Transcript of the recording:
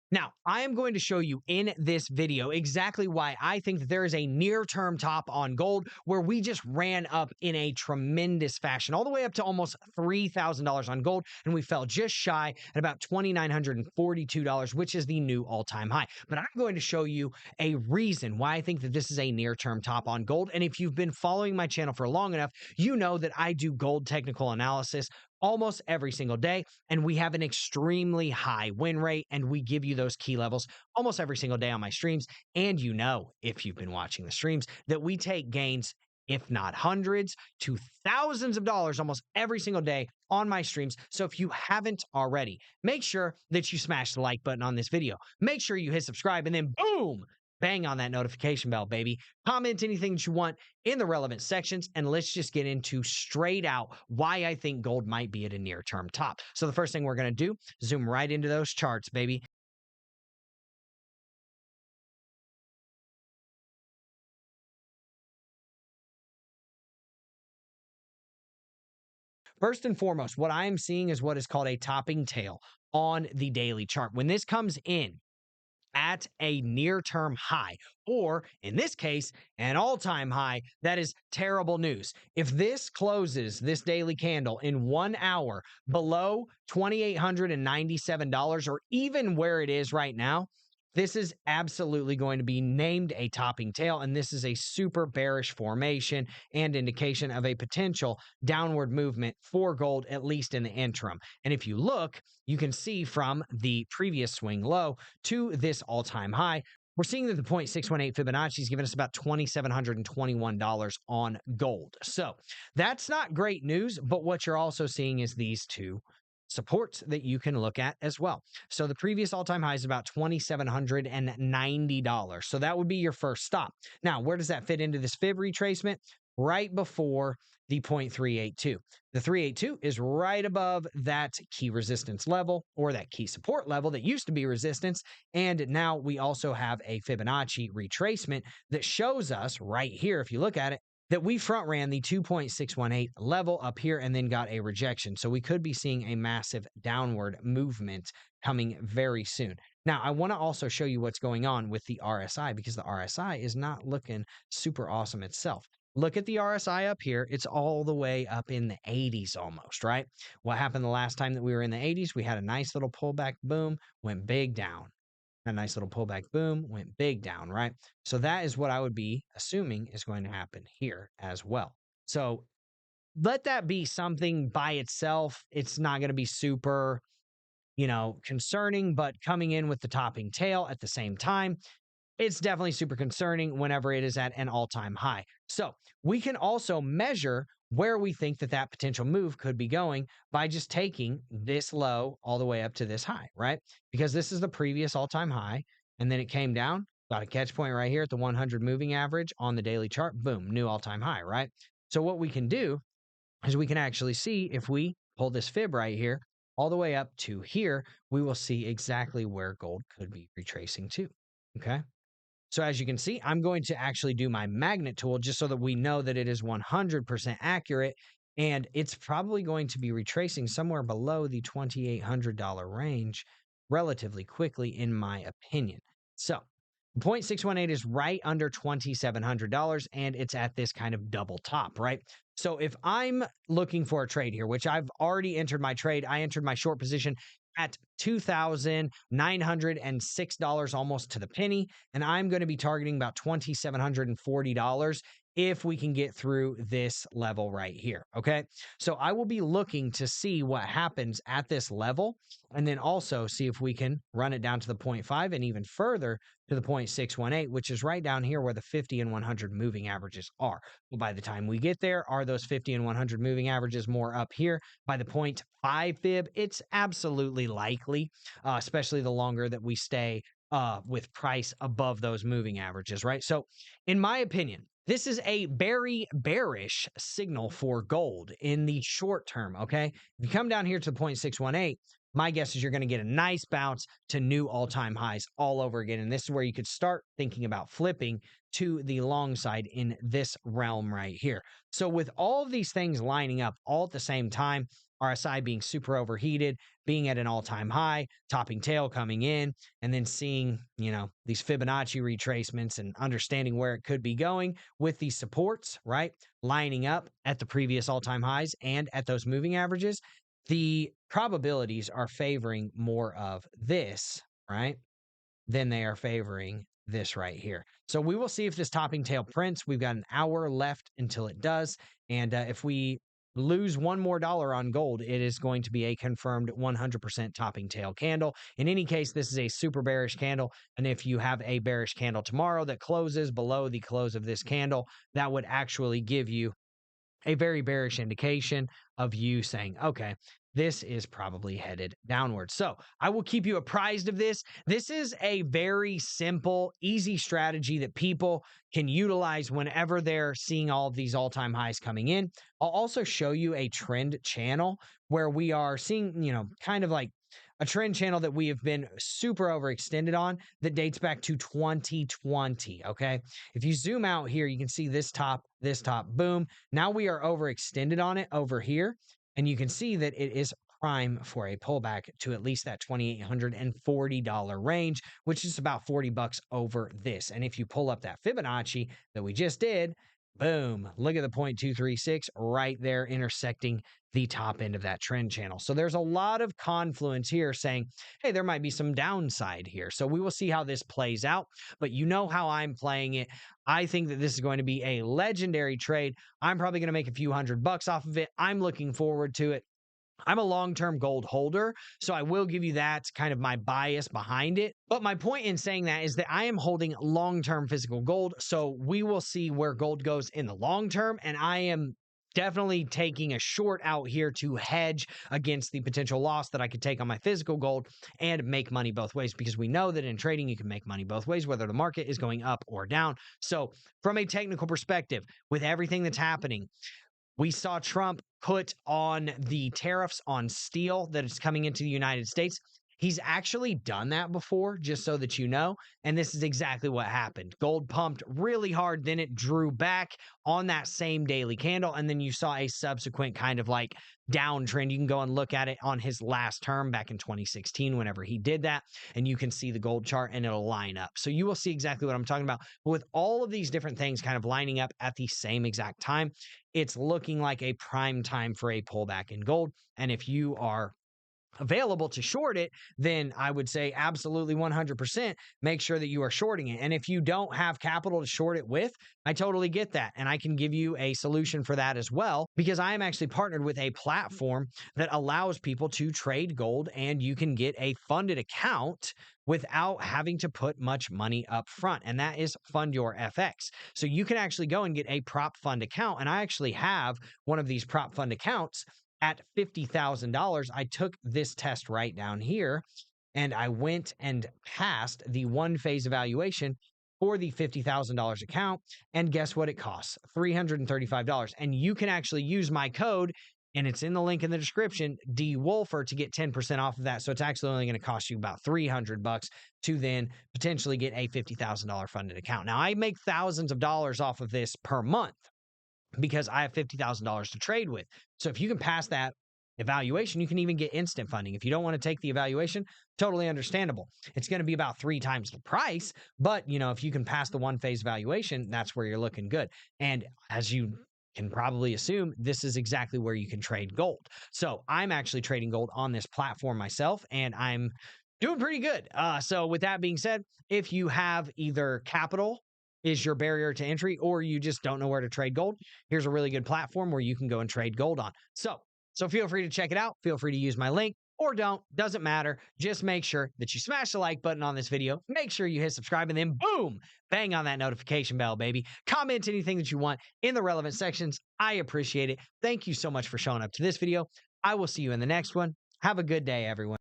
Now, I am going to show you in this video exactly why I think that there is a near-term top on gold where we just ran up in a tremendous fashion, all the way up to almost $3,000 on gold, and we fell just shy at about $2,942, which is the new all-time high. But I'm going to show you a reason why I think that this is a near-term top on gold. And if you've been following my channel for long enough, you know that I do gold technical analysis almost every single day, and we have an extremely high win rate, and we give you those key levels almost every single day on my streams. And you know, if you've been watching the streams, that we take gains, if not hundreds to thousands of dollars almost every single day on my streams. So if you haven't already, make sure that you smash the like button on this video. Make sure you hit subscribe, and then boom, bang on that notification bell, baby. Comment anything that you want in the relevant sections, and let's just get into straight out why I think gold might be at a near-term top. So the first thing we're going to do, zoom right into those charts, baby. First and foremost, what I am seeing is what is called a topping tail on the daily chart. When this comes in at a near-term high, or in this case, an all-time high, that is terrible news. If this closes, this daily candle, in 1 hour below $2,897, or even where it is right now, this is absolutely going to be named a topping tail, and this is a super bearish formation and indication of a potential downward movement for gold, at least in the interim. And if you look, you can see from the previous swing low to this all-time high, we're seeing that the 0.618 Fibonacci is giving us about $2,721 on gold. So that's not great news, but what you're also seeing is these two supports that you can look at as well. So the previous all-time high is about $2,790. So that would be your first stop. Now, where does that fit into this fib retracement? Right before the 0.382. The 382 is right above that key resistance level, or that key support level that used to be resistance. And now we also have a Fibonacci retracement that shows us right here, if you look at it, that we front ran the 2.618 level up here and then got a rejection. So we could be seeing a massive downward movement coming very soon. Now, I want to also show you what's going on with the RSI, because the RSI is not looking super awesome itself. Look at the RSI up here. It's all the way up in the 80s almost, right? What happened the last time that we were in the 80s? We had a nice little pullback, boom, went big down. A nice little pullback, boom, went big down, right? So that is what I would be assuming is going to happen here as well. So let that be something by itself. It's not going to be super, concerning, but coming in with the topping tail at the same time, it's definitely super concerning whenever it is at an all-time high. So we can also measure where we think that that potential move could be going by just taking this low all the way up to this high, right? Because this is the previous all-time high, and then it came down, got a catch point right here at the 100 moving average on the daily chart, boom, new all-time high, right? So what we can do is we can actually see, if we pull this fib right here all the way up to here, we will see exactly where gold could be retracing to, okay? So as you can see, I'm going to actually do my magnet tool just so that we know that it is 100% accurate, and it's probably going to be retracing somewhere below the $2,800 range relatively quickly, in my opinion. So 0.618 is right under $2,700, and it's at this kind of double top, right? So if I'm looking for a trade here, which I've already entered my trade, I entered my short position at $2,906 almost to the penny, and I'm going to be targeting about $2,740 if we can get through this level right here, okay? So I will be looking to see what happens at this level, and then also see if we can run it down to the 0.5 and even further to the 0.618, which is right down here where the 50 and 100 moving averages are. Well, by the time we get there, are those 50 and 100 moving averages more up here by the 0.5 fib? It's absolutely likely, especially the longer that we stay with price above those moving averages, right? So in my opinion, this is a very bearish signal for gold in the short term, okay? If you come down here to the 0.618, my guess is you're going to get a nice bounce to new all-time highs all over again. And this is where you could start thinking about flipping to the long side in this realm right here. So with all of these things lining up all at the same time, RSI being super overheated, being at an all-time high, topping tail coming in, and then seeing, these Fibonacci retracements and understanding where it could be going with these supports, right? Lining up at the previous all-time highs and at those moving averages, the probabilities are favoring more of this, right? Than they are favoring this right here. So we will see if this topping tail prints. We've got an hour left until it does. And if we lose $1 more on gold, it is going to be a confirmed 100% topping tail candle. In any case, this is a super bearish candle. And if you have a bearish candle tomorrow that closes below the close of this candle, that would actually give you a very bearish indication of you saying, okay, this is probably headed downward. So I will keep you apprised of this. This is a very simple, easy strategy that people can utilize whenever they're seeing all of these all-time highs coming in. I'll also show you a trend channel where we are seeing, kind of like a trend channel that we have been super overextended on that dates back to 2020, okay? If you zoom out here, you can see this top, boom. Now we are overextended on it over here, and you can see that it is prime for a pullback to at least that $2,840 range, which is about $40 over this. And if you pull up that Fibonacci that we just did, boom, look at the 0.236 right there intersecting the top end of that trend channel. So there's a lot of confluence here saying, hey, there might be some downside here. So we will see how this plays out, but you know how I'm playing it. I think that this is going to be a legendary trade. I'm probably going to make a few $100 off of it. I'm looking forward to it. I'm a long-term gold holder, so I will give you that kind of my bias behind it. But my point in saying that is that I am holding long-term physical gold, so we will see where gold goes in the long term, and I am definitely taking a short out here to hedge against the potential loss that I could take on my physical gold and make money both ways, because we know that in trading you can make money both ways, whether the market is going up or down. So from a technical perspective, with everything that's happening, we saw Trump put on the tariffs on steel that is coming into the United States. He's actually done that before, just so that you know. And this is exactly what happened. Gold pumped really hard, then it drew back on that same daily candle. And then you saw a subsequent kind of like downtrend. You can go and look at it on his last term back in 2016, whenever he did that. And you can see the gold chart and it'll line up. So you will see exactly what I'm talking about. But with all of these different things kind of lining up at the same exact time, it's looking like a prime time for a pullback in gold. And if you are available to short it, then I would say absolutely 100% make sure that you are shorting it. And if you don't have capital to short it with, I totally get that. And I can give you a solution for that as well, because I am actually partnered with a platform that allows people to trade gold, and you can get a funded account without having to put much money up front. And that is Fund Your FX. So you can actually go and get a prop fund account. And I actually have one of these prop fund accounts at $50,000. I took this test right down here, and I went and passed the one phase evaluation for the $50,000 account. And guess what it costs? $335. And you can actually use my code, and it's in the link in the description, DWolfer, to get 10% off of that. So it's actually only going to cost you about $300 to then potentially get a $50,000 funded account. Now, I make thousands of dollars off of this per month, because I have $50,000 to trade with. So if you can pass that evaluation, you can even get instant funding. If you don't want to take the evaluation, totally understandable. It's going to be about 3 times the price, but if you can pass the one phase evaluation, that's where you're looking good. And as you can probably assume, this is exactly where you can trade gold. So I'm actually trading gold on this platform myself, and I'm doing pretty good. So with that being said, if you have either capital is your barrier to entry, or you just don't know where to trade gold, here's a really good platform where you can go and trade gold on. So feel free to check it out. Feel free to use my link, or don't. Doesn't matter. Just make sure that you smash the like button on this video. Make sure you hit subscribe, and then boom, bang on that notification bell, baby. Comment anything that you want in the relevant sections. I appreciate it. Thank you so much for showing up to this video. I will see you in the next one. Have a good day, everyone.